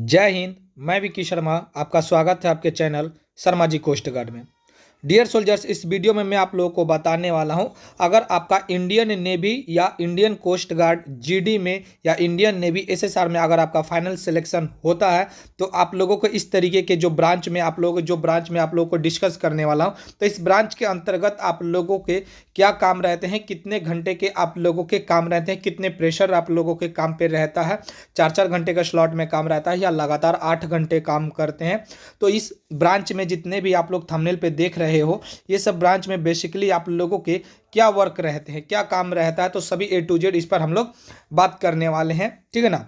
जय हिंद। मैं विकी शर्मा, आपका स्वागत है आपके channel Sharma ji coast guard में। डियर सोल्जर्स, इस वीडियो में मैं आप लोगों को बताने वाला हूं, अगर आपका इंडियन नेवी या इंडियन कोस्ट गार्ड जीडी में या इंडियन नेवी एसएसआर में अगर आपका फाइनल सिलेक्शन होता है तो आप लोगों को इस तरीके के जो ब्रांच में आप लोगों को डिस्कस करने वाला हूं। तो इस ब्रांच के अंतर्गत आप लोगों के क्या काम रहते हैं, कितने घंटे के आप लोगों के काम रहते हैं, कितने प्रेशर आप लोगों के काम पे रहता है, 4-4 घंटे का स्लॉट में काम रहता है या लगातार 8 घंटे काम करते हैं। तो इस ब्रांच में जितने भी आप लोग थंबनेल पे देख रहे हो, ये सब ब्रांच में बेसिकली आप लोगों के क्या वर्क रहते हैं, क्या काम रहता है, तो सभी ए टू जेड इस पर हम लोग बात करने वाले हैं। ठीक है ना।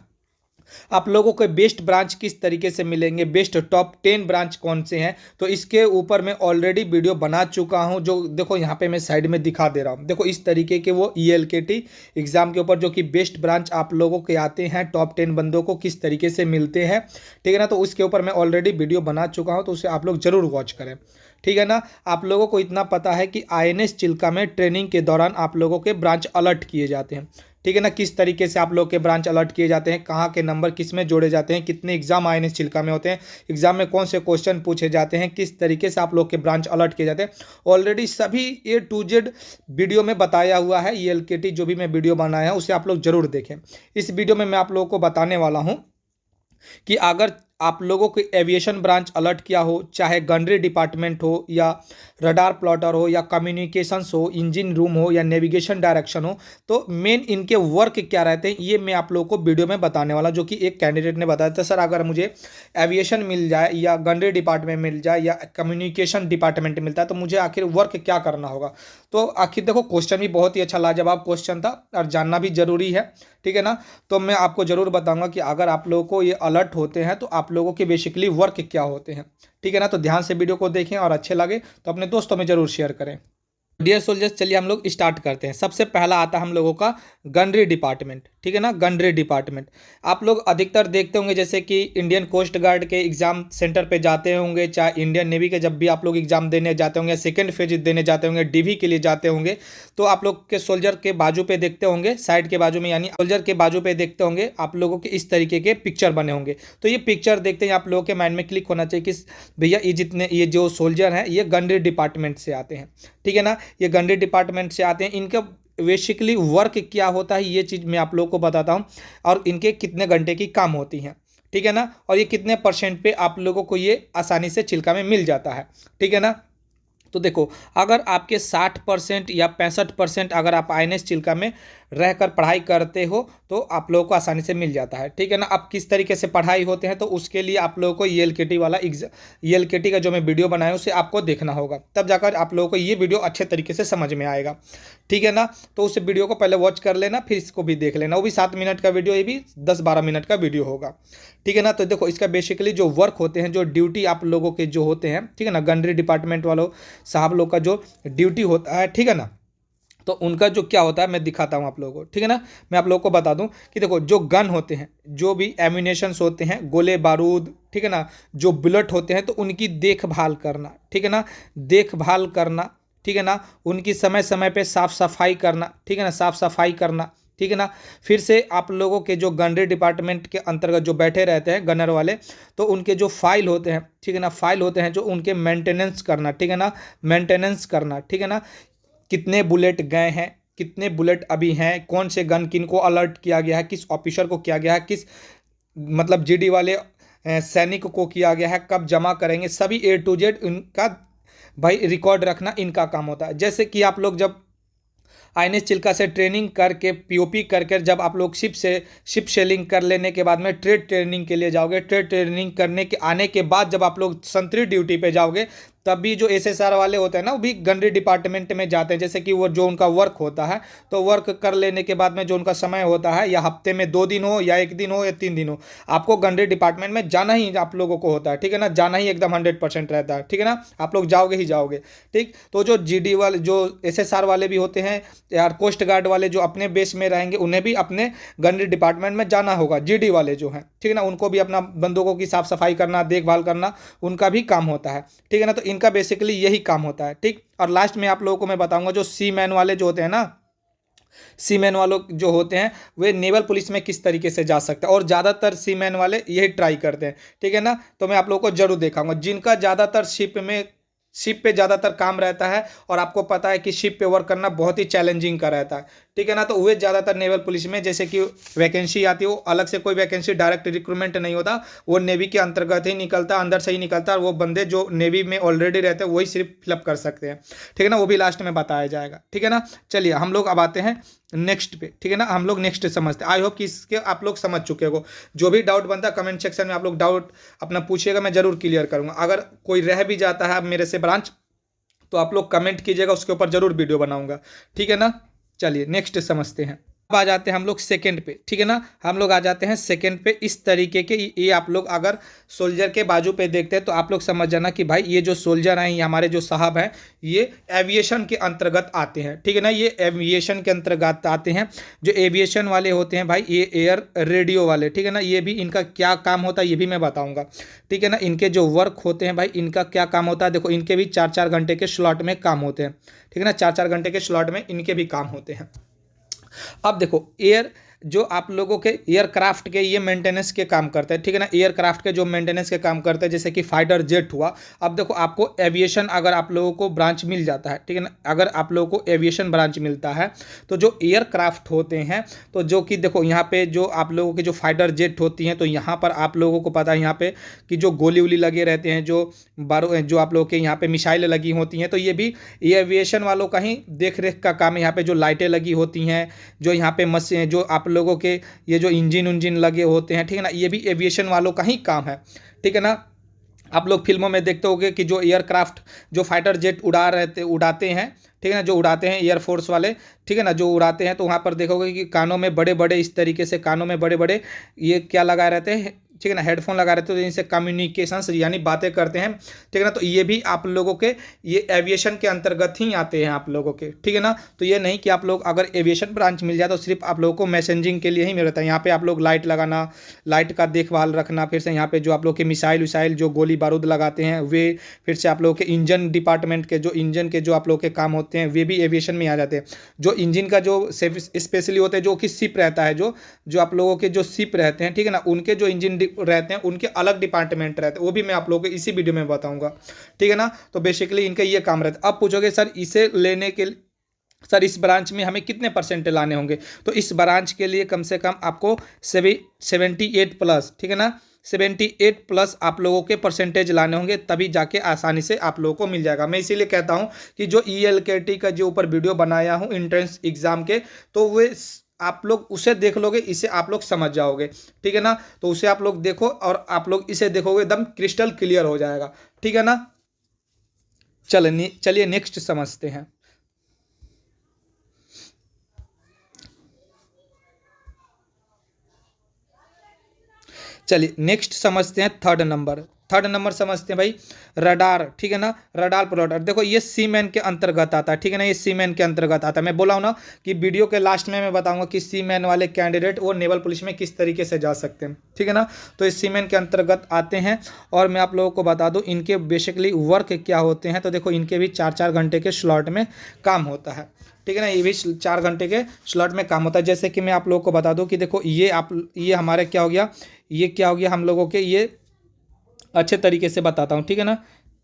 आप लोगों को बेस्ट ब्रांच किस तरीके से मिलेंगे, बेस्ट टॉप 10 ब्रांच कौन से हैं, तो इसके ऊपर मैं ऑलरेडी वीडियो बना चुका हूं। जो देखो यहाँ पे मैं साइड में दिखा दे रहा हूं, देखो इस तरीके के वो ELKT एग्जाम के ऊपर जो कि बेस्ट ब्रांच आप लोगों के आते हैं, टॉप 10 बंदों को किस तरीके से मिलते हैं। ठीक है ना। तो उसके ऊपर मैं ऑलरेडी वीडियो बना चुका हूँ, तो उसे आप लोग जरूर वॉच करें। ठीक है ना। आप लोगों को इतना पता है कि INS चिल्का में ट्रेनिंग के दौरान आप लोगों के ब्रांच अलर्ट किए जाते हैं। ठीक है ना। किस तरीके से आप लोग के ब्रांच अलर्ट किए जाते हैं, कहाँ के नंबर किस में जोड़े जाते हैं, कितने एग्जाम INS चिल्का में होते हैं, एग्जाम में कौन से क्वेश्चन पूछे जाते हैं, किस तरीके से आप लोग के ब्रांच अलर्ट किए जाते हैं, ऑलरेडी सभी A to Z वीडियो में बताया हुआ है। ELKT जो भी मैं वीडियो बनाया है उसे आप लोग जरूर देखें। इस वीडियो में मैं आप लोगों को बताने वाला हूँ कि अगर आप लोगों को एविएशन ब्रांच अलर्ट किया हो, चाहे गनरी डिपार्टमेंट हो या रडार प्लॉटर हो या कम्युनिकेशंस हो, इंजन रूम हो या नेविगेशन डायरेक्शन हो, तो मेन इनके वर्क क्या रहते हैं ये मैं आप लोगों को वीडियो में बताने वाला। जो कि एक कैंडिडेट ने बताया था, सर अगर मुझे एविएशन मिल जाए या गनरी डिपार्टमेंट मिल जाए या कम्युनिकेशन डिपार्टमेंट मिलता है तो मुझे आखिर वर्क क्या करना होगा। तो आखिर देखो, क्वेश्चन भी बहुत ही अच्छा लाजवाब क्वेश्चन था और जानना भी जरूरी है। ठीक है ना। तो मैं आपको जरूर बताऊंगा कि अगर आप लोगों को ये अलर्ट होते हैं तो आप लोगों के बेसिकली वर्क क्या होते हैं। ठीक है ना। तो ध्यान से वीडियो को देखें और अच्छे लगे तो अपने दोस्तों में जरूर शेयर करें। डियर सोल्जर्स, चलिए हम लोग स्टार्ट करते हैं। सबसे पहला आता है हम लोगों का गनरी डिपार्टमेंट। ठीक है ना। गनरी डिपार्टमेंट आप लोग अधिकतर देखते होंगे, जैसे कि इंडियन कोस्ट गार्ड के एग्जाम सेंटर पे जाते होंगे, चाहे इंडियन नेवी के जब भी आप लोग एग्जाम देने जाते होंगे, सेकंड फेज देने जाते होंगे, DV के लिए जाते होंगे, तो आप लोग के सोल्जर के बाजू पे देखते होंगे, साइड के बाजू में यानी सोल्जर के बाजू पे देखते होंगे आप लोगों के इस तरीके के पिक्चर बने होंगे। तो ये पिक्चर देखते हैं आप लोगों के माइंड में क्लिक होना चाहिए कि भैया ये जो सोल्जर हैं ये गनरी डिपार्टमेंट से आते हैं। ठीक है ना। ये गनरी डिपार्टमेंट से आते हैं। इनका बेसिकली वर्क क्या होता है ये चीज़ मैं आप लोगों को बताता हूँ, और इनके कितने घंटे की काम होती हैं। ठीक है ना। और ये कितने % पे आप लोगों को ये आसानी से चिल्का में मिल जाता है। ठीक है ना। तो देखो, अगर आपके 60% या 65% अगर आप INS चिल्का में रहकर पढ़ाई करते हो तो आप लोगों को आसानी से मिल जाता है। ठीक है ना। अब किस तरीके से पढ़ाई होते हैं तो उसके लिए आप लोगों को ELKT वाला ELKT का जो मैं वीडियो बनाया उसे आपको देखना होगा, तब जाकर आप लोगों को ये वीडियो अच्छे तरीके से समझ में आएगा। ठीक है ना। तो उस वीडियो को पहले वॉच कर लेना, फिर इसको भी देख लेना। वो भी 7 मिनट का वीडियो, ये भी 10-12 मिनट का वीडियो होगा। ठीक है ना। तो देखो, इसका बेसिकली जो वर्क होते हैं, जो ड्यूटी आप लोगों के जो होते हैं, ठीक है ना, गनरी डिपार्टमेंट वालों साहब लोग का जो ड्यूटी होता है, ठीक है ना, तो उनका जो क्या होता है मैं दिखाता हूँ आप लोगों को। ठीक है ना। मैं आप लोगों को बता दूं कि देखो, जो गन होते हैं, जो भी एम्यूनेशंस होते हैं, गोले बारूद, ठीक है ना, जो बुलेट होते हैं, तो उनकी देखभाल करना। ठीक है ना। देखभाल करना। ठीक है ना। उनकी समय समय पे साफ सफाई करना। ठीक है ना। साफ सफाई करना। ठीक है ना। फिर से आप लोगों के जो गनरी डिपार्टमेंट के अंतर्गत जो बैठे रहते हैं गनर वाले, तो उनके जो फाइल होते हैं, ठीक है ना, फाइल होते हैं जो उनके मेंटेनेंस करना। ठीक है ना। मेंटेनेंस करना। ठीक है ना। कितने बुलेट गए हैं, कितने बुलेट अभी हैं, कौन से गन किन को अलर्ट किया गया है, किस ऑफिसर को किया गया है, किस मतलब GD वाले सैनिक को किया गया है, कब जमा करेंगे, सभी A to Z इनका भाई रिकॉर्ड रखना इनका काम होता है। जैसे कि आप लोग जब INS चिल्का से ट्रेनिंग करके POP करके जब आप लोग शिप सेलिंग कर लेने के बाद में ट्रेड ट्रेनिंग के लिए जाओगे, ट्रेड ट्रेनिंग करने के आने के बाद जब आप लोग संतरी ड्यूटी पे जाओगे, तब भी जो SSR वाले होते हैं ना, वो भी गनरी डिपार्टमेंट में जाते हैं। जैसे कि वो जो उनका वर्क होता है, तो वर्क कर लेने के बाद में जो उनका समय होता है, या हफ्ते में 2 दिन हो या 1 दिन हो या 3 दिन हो, आपको गनरी डिपार्टमेंट में जाना ही आप लोगों को होता है। ठीक है ना। जाना ही एकदम 100% रहता है। ठीक है ना। आप लोग जाओगे ही जाओगे। ठीक। तो जो GD वाले, जो SSR वाले भी होते हैं यार, कोस्ट गार्ड वाले जो अपने बेस में रहेंगे, उन्हें भी अपने गनरी डिपार्टमेंट में जाना होगा। GD वाले जो हैं, ठीक है ना, उनको भी अपना बंदूकों की साफ सफाई करना, देखभाल करना उनका भी काम होता है। ठीक है ना। तो इनका बेसिकली यही काम होता है। ठीक। और लास्ट में आप लोगों को मैं बताऊंगा जो सी मैन वाले जो होते हैं ना, सीमैन वालों जो होते हैं वे नेवल पुलिस में किस तरीके से जा सकते हैं, और ज़्यादातर सीमैन वाले यही ट्राई करते हैं, ठीक है ना। तो मैं आप लोगों को जरूर दिखाऊंगा जिनका ज़्यादातर शिप पे ज़्यादातर काम रहता है, और आपको पता है कि शिप पे वर्क करना बहुत ही चैलेंजिंग का रहता है, ठीक है ना। तो वे ज़्यादातर नेवल पुलिस में जैसे कि वैकेंसी आती है, वो अलग से कोई वैकेंसी डायरेक्ट रिक्रूटमेंट नहीं होता, वो नेवी के अंतर्गत ही निकलता, अंदर से ही निकलता, और वो बंदे जो नेवी में ऑलरेडी रहते हैं वही सिर्फ फिलअप कर सकते हैं, ठीक है ना। वो भी लास्ट में बताया जाएगा, ठीक है ना। चलिए हम लोग अब आते हैं नेक्स्ट पे, ठीक है ना। हम लोग नेक्स्ट समझते हैं। आई होप कि इसके आप लोग समझ चुके हो। जो भी डाउट बनता है कमेंट सेक्शन में आप लोग डाउट अपना पूछिएगा, मैं जरूर क्लियर करूंगा। अगर कोई रह भी जाता है मेरे से ब्रांच, तो आप लोग कमेंट कीजिएगा, उसके ऊपर जरूर वीडियो बनाऊंगा, ठीक है ना। चलिए नेक्स्ट समझते हैं। अब आ जाते हैं हम लोग सेकंड पे, ठीक है ना। हम लोग आ जाते हैं सेकंड पे। इस तरीके के ये आप लोग अगर सोल्जर के बाजू पे देखते हैं तो आप लोग समझ जाना कि भाई ये जो सोल्जर हैं, ये हमारे जो साहब हैं, ये एविएशन के अंतर्गत आते हैं, ठीक है ना। ये एविएशन के अंतर्गत आते हैं। जो एविएशन वाले होते हैं भाई, ये एयर रेडियो वाले, ठीक है ना। ये भी इनका क्या काम होता है ये भी मैं बताऊँगा, ठीक है ना। इनके जो वर्क होते हैं भाई, इनका क्या काम होता है, देखो इनके भी 4-4 घंटे के स्लॉट में काम होते हैं, ठीक है ना। 4-4 घंटे के स्लॉट में इनके भी काम होते हैं। अब देखो जो आप लोगों के एयरक्राफ्ट के ये मेंटेनेंस के काम करते हैं, ठीक है ना। एयरक्राफ्ट के जो मेंटेनेंस के काम करते हैं, जैसे कि फाइटर जेट हुआ। अब देखो आपको एविएशन अगर आप लोगों को ब्रांच मिल जाता है, ठीक है ना, अगर आप लोगों को एविएशन ब्रांच मिलता है, तो जो एयरक्राफ्ट होते हैं, तो जो कि देखो यहाँ पे जो आप लोगों के जो फाइटर जेट होती हैं, तो यहाँ पर आप लोगों को पता है यहाँ पे कि जो गोली उली लगे रहते हैं, जो आप लोगों के यहाँ पे मिसाइलें लगी होती हैं, तो ये भी एविएशन वालों का ही देख रेख का काम है। यहाँ पे जो लाइटें लगी होती हैं, जो यहाँ पे मशीन, जो आप लोगों के ये जो इंजन लगे होते हैं, ठीक है ना, ये भी एविएशन वालों का ही काम है, ठीक है ना। आप लोग फिल्मों में देखते होंगे कि जो एयरक्राफ्ट जो फाइटर जेट उड़ाते हैं, ठीक है ना, जो उड़ाते हैं एयरफोर्स वाले, ठीक है ना, जो उड़ाते हैं, तो वहाँ पर देखोगे कि कानों में बड़े बड़े इस तरीके से कानों में बड़े बड़े ये क्या लगाए रहते हैं, ठीक है ना, हेडफोन लगा रहते हैं, तो इनसे कम्युनिकेशंस यानी बातें करते हैं, ठीक है ना। तो ये भी आप लोगों के ये एविएशन के अंतर्गत ही आते हैं आप लोगों के, ठीक है ना। तो ये नहीं कि आप लोग अगर एविएशन ब्रांच मिल जाए तो सिर्फ आप लोगों को मैसेजिंग के लिए ही मिलता है। यहाँ पे आप लोग लाइट लगाना, लाइट का देखभाल रखना, फिर से यहाँ पे जो आप लोग के मिसाइल विसाइल जो गोली बारूद लगाते हैं वे, फिर से आप लोगों के इंजन डिपार्टमेंट के जो आप लोग के काम होते हैं वे भी एविएशन में आ जाते हैं। जो इंजन का जो स्पेशली होते हैं, जो कि शिप रहता है, जो आप लोगों के जो शिप रहते हैं, ठीक है ना, उनके जो इंजन रहते हैं उनके अलग डिपार्टमेंट रहते हैं, वो भी मैं आप लोगों को इसी वीडियो में बताऊंगा, ठीक है ना। तो बेसिकली इनका ये काम रहता है। अब पूछोगे सर इसे लेने के सर इस ब्रांच में हमें कितने परसेंट लाने होंगे, तो इस ब्रांच के लिए कम से कम आपको 78 प्लस, ठीक है ना, 78 प्लस आप लोगों के परसेंटेज लाने होंगे, तभी जाके आसानी से आप लोगों को मिल जाएगा। मैं इसीलिए कहता हूं कि जो ELKT का जो ऊपर वीडियो बनाया हूं एंट्रेंस एग्जाम के, तो वे आप लोग उसे देख लोगे, इसे आप लोग समझ जाओगे, ठीक है ना। तो उसे आप लोग देखो और आप लोग इसे देखोगे, एकदम क्रिस्टल क्लियर हो जाएगा, ठीक है ना। चलिए नेक्स्ट समझते हैं। चलिए नेक्स्ट समझते हैं थर्ड नंबर समझते हैं भाई, रडार, ठीक है ना। रडार प्लॉटर देखो ये सीमैन के अंतर्गत आता है, ठीक है ना, ये सीमैन के अंतर्गत आता है। मैं बोला हूं ना कि वीडियो के लास्ट में मैं बताऊंगा कि सीमैन वाले कैंडिडेट वो नेवल पुलिस में किस तरीके से जा सकते हैं, ठीक है ना। तो ये सीमैन के अंतर्गत आते हैं, और मैं आप लोगों को बता दूं इनके बेसिकली वर्क क्या होते हैं। तो देखो इनके भी 4-4 घंटे के स्लॉट में काम होता है, ठीक है ना, ये भी 4 घंटे के स्लॉट में काम होता है। जैसे कि मैं आप लोगों को बता दूं कि देखो ये हमारे क्या हो गया, ये क्या हो गया हम लोगों के, ये अच्छे तरीके से बताता हूँ, ठीक है ना।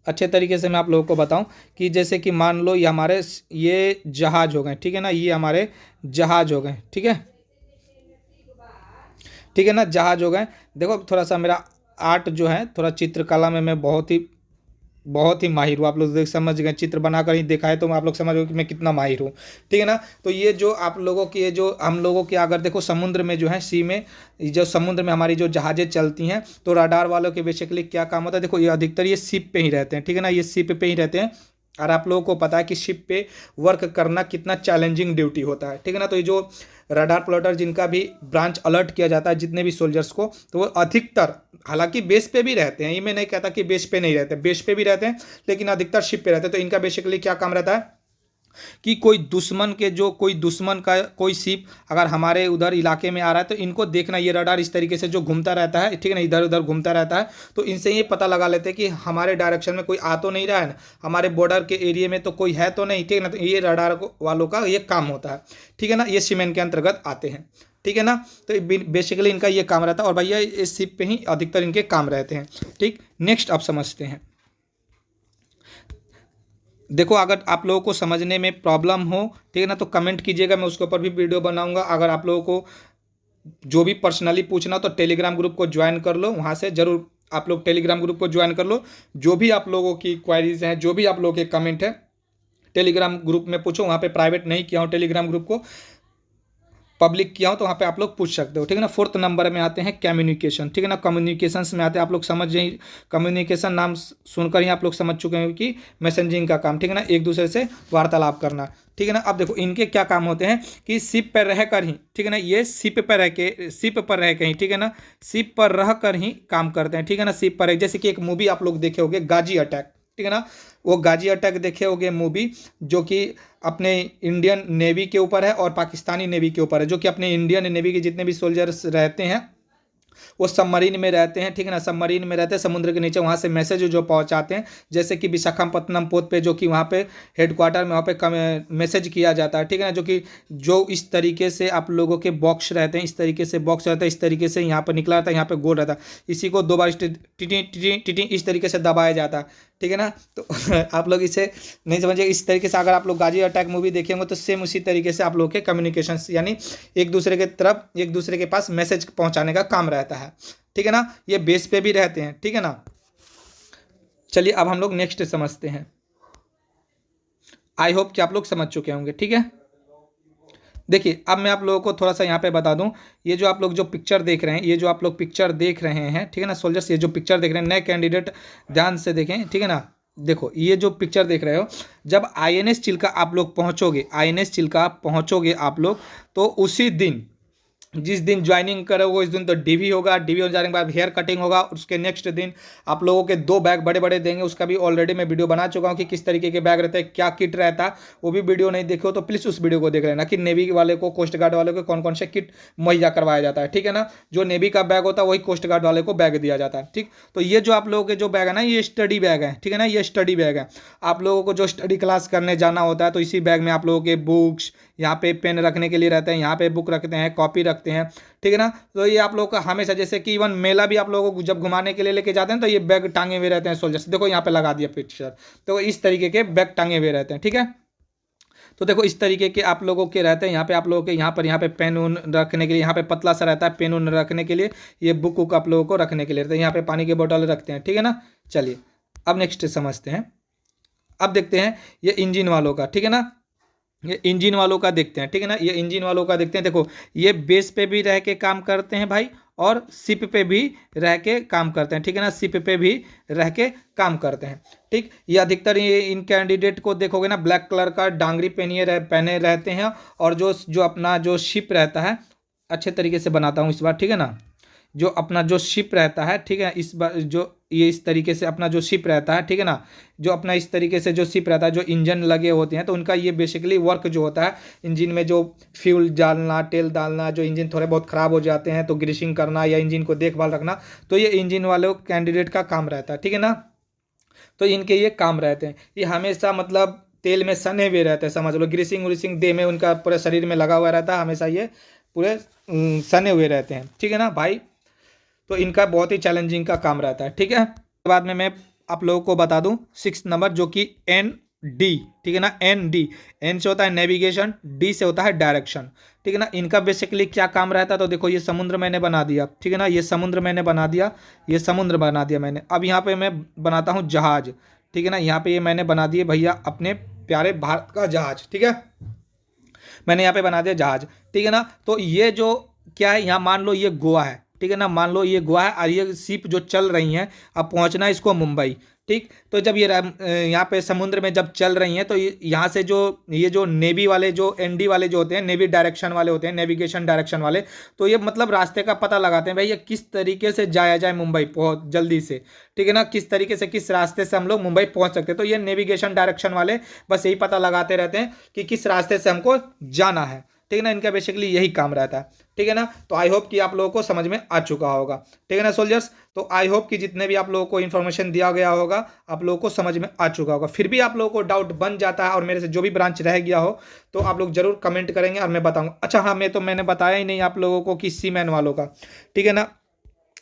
अच्छे तरीके से मैं आप लोगों को बताऊं कि जैसे कि मान लो ये जहाज हो गए, ठीक है ना, ये हमारे जहाज हो गए, ठीक है, ठीक है ना, जहाज हो गए। देखो थोड़ा सा मेरा आर्ट जो है, थोड़ा चित्रकला में मैं बहुत ही माहिर हूँ। आप लोग देख समझ गए, चित्र बनाकर ही देखा है तो आप लोग समझ गए कि मैं कितना माहिर हूँ, ठीक है ना। तो ये जो आप लोगों की ये जो हम लोगों की अगर देखो समुद्र में जो है, सी में जो समुद्र में हमारी जो जहाज़ें चलती हैं, तो रडार वालों के बेसिकली क्या काम होता है, देखो ये अधिकतर ये शिप पे ही रहते हैं, ठीक है ना, ये शिप पे ही रहते हैं। और आप लोगों को पता है कि शिप पे वर्क करना कितना चैलेंजिंग ड्यूटी होता है, ठीक है ना। तो ये जो रडार प्लॉटर जिनका भी ब्रांच अलर्ट किया जाता है जितने भी सोल्जर्स को, तो वो अधिकतर हालांकि बेस पे भी रहते हैं, ये मैं नहीं कहता कि बेस पे नहीं रहते, बेस पे भी रहते हैं, लेकिन अधिकतर शिप पे रहते हैं। तो इनका बेसिकली क्या काम रहता है, कि कोई दुश्मन का कोई शिप अगर हमारे उधर इलाके में आ रहा है तो इनको देखना, ये रडार इस तरीके से जो घूमता रहता है, ठीक है ना, इधर उधर घूमता रहता है, तो इनसे ये पता लगा लेते हैं कि हमारे डायरेक्शन में कोई आ तो नहीं रहा है ना, हमारे बॉर्डर के एरिया में तो कोई है तो नहीं, ठीक है ना। तो ये रडार वालों का ये काम होता है, ठीक है ना, ये सीमेन के अंतर्गत आते हैं, ठीक है ना। तो बेसिकली इनका ये काम रहता है और भैया इस शिप पे ही अधिकतर इनके काम रहते हैं, ठीक। नेक्स्ट आप समझते हैं। देखो अगर आप लोगों को समझने में प्रॉब्लम हो, ठीक है ना, तो कमेंट कीजिएगा, मैं उसके ऊपर भी वीडियो बनाऊंगा। अगर आप लोगों को जो भी पर्सनली पूछना हो तो टेलीग्राम ग्रुप को ज्वाइन कर लो, वहाँ से जरूर आप लोग टेलीग्राम ग्रुप को ज्वाइन कर लो। जो भी आप लोगों की क्वायरीज हैं, जो भी आप लोगों के कमेंट है, टेलीग्राम ग्रुप में पूछो। वहाँ पे प्राइवेट नहीं किया हूँ टेलीग्राम ग्रुप को, पब्लिक किया हो, तो वहाँ पे आप लोग पूछ सकते हो, ठीक है ना। 4th नंबर में आते हैं कम्युनिकेशन, ठीक है ना। कम्युनिकेशंस में आते हैं, आप लोग समझ जाइए, कम्युनिकेशन नाम सुनकर ही आप लोग समझ चुके हैं कि मैसेजिंग का काम, ठीक है ना, एक दूसरे से वार्तालाप करना, ठीक है ना। अब देखो इनके क्या काम होते हैं कि शिप पर रह कर ही, ठीक है ना, ये शिप पर रह के ही, ठीक है ना, शिप पर रह कर ही काम करते हैं, ठीक है ना। शिप पर जैसे कि एक मूवी आप लोग देखे होंगे गाजी अटैक, ठीक है ना, वो गाजी अटैक देखे होंगे मूवी, जो कि अपने इंडियन नेवी के ऊपर है और पाकिस्तानी नेवी के ऊपर है। जो कि अपने इंडियन नेवी के जितने भी सोल्जर्स रहते हैं वो सबमरीन में रहते हैं, ठीक है ना, सबमरीन में रहते हैं समुद्र के नीचे, वहाँ से मैसेज जो पहुँचाते हैं, जैसे कि विशाखापत्तनम पोत पे, जो कि वहाँ पे हेडक्वार्टर में, वहाँ पे मैसेज किया जाता है, ठीक है ना। जो इस तरीके से आप लोगों के बॉक्स रहते हैं, इस तरीके से बॉक्स रहता है, इस तरीके से यहाँ पर निकला रहता है, यहाँ पे गोल रहता है, इसी को 2 बार टिटी इस तरीके से दबाया जाता है, ठीक है ना। तो आप लोग इसे नहीं समझिए, इस तरीके से अगर आप लोग गाजी अटैक मूवी देखे होंगे तो सेम उसी तरीके से आप लोग के कम्युनिकेशन यानी एक दूसरे के तरफ, एक दूसरे के पास मैसेज पहुंचाने का काम रहता है, ठीक है ना। ये बेस पे भी रहते हैं, ठीक है ना। चलिए अब हम लोग नेक्स्ट समझते हैं। आई होप कि आप लोग समझ चुके होंगे, ठीक है। देखिए अब मैं आप लोगों को थोड़ा सा यहाँ पे बता दूं, ये जो आप लोग जो पिक्चर देख रहे हैं, ये जो आप लोग पिक्चर देख रहे हैं, ठीक है ना सोल्जर्स, ये जो पिक्चर देख रहे हैं, नए कैंडिडेट ध्यान से देखें, ठीक है ना। देखो ये जो पिक्चर देख रहे हो, जब INS चिल्का आप लोग पहुँचोगे, INS चिल्का पहुँचोगे आप लोग, तो उसी दिन जिस दिन ज्वाइनिंग करोगे इस दिन तो डीवी होगा, डीवी हो जाने के बाद हेयर कटिंग होगा, उसके नेक्स्ट दिन आप लोगों के 2 बैग बड़े बड़े देंगे। उसका भी ऑलरेडी मैं वीडियो बना चुका हूँ कि किस तरीके के बैग रहते हैं, क्या किट रहता है, वो भी वीडियो नहीं देखे हो तो प्लीज़ उस वीडियो को देख लेना कि नेवी वाले को, कोस्ट गार्ड वाले को कौन कौन से किट मुहैया करवाया जाता है, ठीक है ना। जो नेवी का बैग होता है वही कोस्ट गार्ड वाले को बैग दिया जाता है, ठीक। तो ये जो आप लोगों के जो बैग है ना, ये स्टडी बैग है, ठीक है ना, ये स्टडी बैग है। आप लोगों को जो स्टडी क्लास करने जाना होता है तो इसी बैग में आप लोगों के बुक्स, यहाँ पे पेन रखने के लिए रहते हैं, यहाँ पे बुक रखते हैं, कॉपी रखते हैं, ठीक है ना। तो ये आप लोग का हमेशा, जैसे कि इवन मेला भी आप लोगों को जब घुमाने के लिए लेके जाते हैं तो ये बैग टांगे हुए रहते हैं सोल्जर्स। देखो यहाँ पे लगा दिया पिक्चर, तो इस तरीके के बैग टांगे हुए रहते हैं, ठीक है। तो देखो इस तरीके के आप लोगों के रहते हैं। यहाँ पे आप लोगों के यहाँ पे पेन उन रखने के लिए, यहाँ पे पतला सा रहता है पेन उन रखने के लिए, ये बुक उक आप लोगों को रखने के लिए रहता है। यहाँ पे पानी की बोतल रखते हैं, ठीक है ना। चलिए अब नेक्स्ट समझते हैं। अब देखते हैं ये इंजन वालों का, ठीक है ना, ये इंजन वालों का देखते हैं, ठीक है ना, ये इंजन वालों का देखते हैं। देखो ये बेस पे भी रह के काम करते हैं भाई, और शिप पे भी रह के काम करते हैं, ठीक है ना, शिप पे भी रह के काम करते हैं, ठीक। ये अधिकतर ये इन कैंडिडेट को देखोगे ना, ब्लैक कलर का डांगरी पहने रहते हैं, और जो अपना जो शिप रहता है, अच्छे तरीके से बनाता हूँ इस बार, ठीक है ना, जो अपना जो शिप रहता है, ठीक है, इस बार जो ये इस तरीके से अपना जो शिप रहता है, ठीक है ना, जो अपना इस तरीके से जो शिप रहता है, जो इंजन लगे होते हैं तो उनका ये बेसिकली वर्क जो होता है, इंजन में जो फ्यूल डालना, तेल डालना, जो इंजन थोड़े बहुत ख़राब हो जाते हैं तो ग्रीसिंग करना या इंजन को देखभाल रखना, तो ये इंजन वाले कैंडिडेट का काम रहता है, ठीक है ना। तो इनके ये काम रहते हैं, ये हमेशा मतलब तेल में सने हुए रहते हैं, समझ लो, ग्रीसिंग व्रीसिंग देह में उनका पूरे शरीर में लगा हुआ रहता है, हमेशा ये पूरे सने हुए रहते हैं, ठीक है ना भाई। तो इनका बहुत ही चैलेंजिंग का काम रहता है, ठीक है। बाद में मैं आप लोगों को बता दूं 6 नंबर, जो कि ND, ठीक है ना, ND, N से होता है नेविगेशन, D से होता है डायरेक्शन, ठीक है ना। इनका बेसिकली क्या काम रहता है, तो देखो ये समुद्र मैंने बना दिया, ठीक है ना, ये समुद्र मैंने बना दिया, ये समुद्र बना दिया मैंने। अब यहाँ पे मैं बनाता हूँ जहाज, ठीक है ना, यहाँ पे ये मैंने बना दिए भैया अपने प्यारे भारत का जहाज, ठीक है, मैंने यहाँ पे बना दिया जहाज, ठीक है ना। तो ये जो क्या है, यहाँ मान लो ये गोवा है, ठीक है ना, मान लो ये गोवा है और ये शिप जो चल रही हैं, अब पहुँचना है इसको मुंबई, ठीक। तो जब यहाँ पे समुद्र में जब चल रही हैं तो यहाँ से ये जो नेवी वाले जो एनडी वाले जो होते हैं, नेवी डायरेक्शन वाले होते हैं, नेविगेशन डायरेक्शन वाले, तो ये मतलब रास्ते का पता लगाते हैं भाई ये किस तरीके से जाया जाए मुंबई बहुत जल्दी से, ठीक है ना, किस तरीके से किस रास्ते से हम लोग मुंबई पहुंच सकते हैं। तो ये नेविगेशन डायरेक्शन वाले बस यही पता लगाते रहते हैं कि किस रास्ते से हमको जाना है, ठीक है ना। इनका बेसिकली यही काम रहता है, ठीक है ना। तो आई होप कि आप लोगों को समझ में आ चुका होगा, ठीक है ना सोल्जर्स। तो आई होप कि जितने भी आप लोगों को इन्फॉर्मेशन दिया गया होगा आप लोगों को समझ में आ चुका होगा। फिर भी आप लोगों को डाउट बन जाता है और मेरे से जो भी ब्रांच रह गया हो तो आप लोग जरूर कमेंट करेंगे और मैं बताऊंगा। अच्छा हाँ, मैंने बताया ही नहीं आप लोगों को कि सीमैन वालों का, ठीक है ना,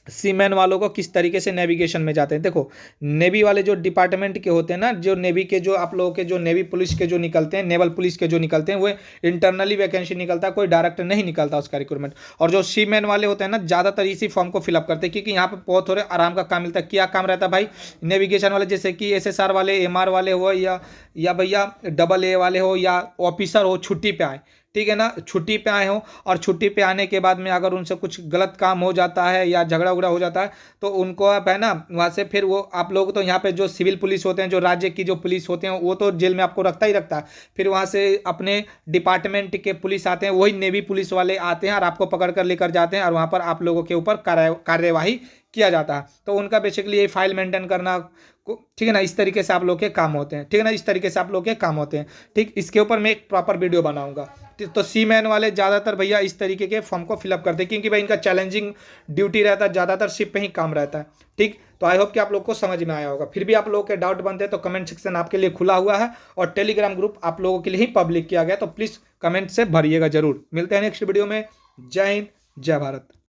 सीमैन वालों को किस तरीके से नेविगेशन में जाते हैं। देखो नेवी वाले जो डिपार्टमेंट के होते हैं ना, जो नेवी के जो आप लोगों के जो नेवी पुलिस के जो निकलते हैं, नेवल पुलिस के जो निकलते हैं, वो इंटरनली वैकेंसी निकलता है, कोई डायरेक्ट नहीं निकलता उसका रिक्रूटमेंट। और जो सीमैन वाले होते हैं ना, ज़्यादातर इसी फॉर्म को फिलअप करते हैं क्योंकि यहाँ पर बहुत थोड़े आराम का काम मिलता है। क्या काम रहता है भाई नेविगेशन वाले, जैसे कि SSR वाले, MR वाले हो या भैया AA वाले हो या ऑफिसर हो, छुट्टी पे आए, ठीक है ना, छुट्टी पे आए हो और छुट्टी पे आने के बाद में अगर उनसे कुछ गलत काम हो जाता है या झगड़ा उगड़ा हो जाता है तो उनको आप है ना वहाँ से फिर वो आप लोग तो यहाँ पे जो सिविल पुलिस होते हैं, जो राज्य की जो पुलिस होते हैं, वो तो जेल में आपको रखता ही रखता है। फिर वहाँ से अपने डिपार्टमेंट के पुलिस आते हैं, वही नेवी पुलिस वाले आते हैं और आपको पकड़ कर लेकर जाते हैं और वहाँ पर आप लोगों के ऊपर कार्यवाही किया जाता है। तो उनका बेसिकली ये फाइल मेंटेन करना, ठीक है ना, इस तरीके से आप लोग के काम होते हैं, ठीक है ना, इस तरीके से आप लोग के काम होते हैं। ठीक, इसके ऊपर मैं एक प्रॉपर वीडियो बनाऊंगा। तो सीमैन वाले ज़्यादातर भैया इस तरीके के फॉर्म को फिलअप करते हैं क्योंकि भाई इनका चैलेंजिंग ड्यूटी रहता है, ज़्यादातर शिप पे ही काम रहता है। ठीक, तो आई होप कि आप लोग को समझ में आया होगा। फिर भी आप लोगों के डाउट बनते हैं तो कमेंट सेक्शन आपके लिए खुला हुआ है और टेलीग्राम ग्रुप आप लोगों के लिए ही पब्लिक किया गया, तो प्लीज़ कमेंट से भरिएगा जरूर। मिलते हैं नेक्स्ट वीडियो में। जय हिंद, जय भारत।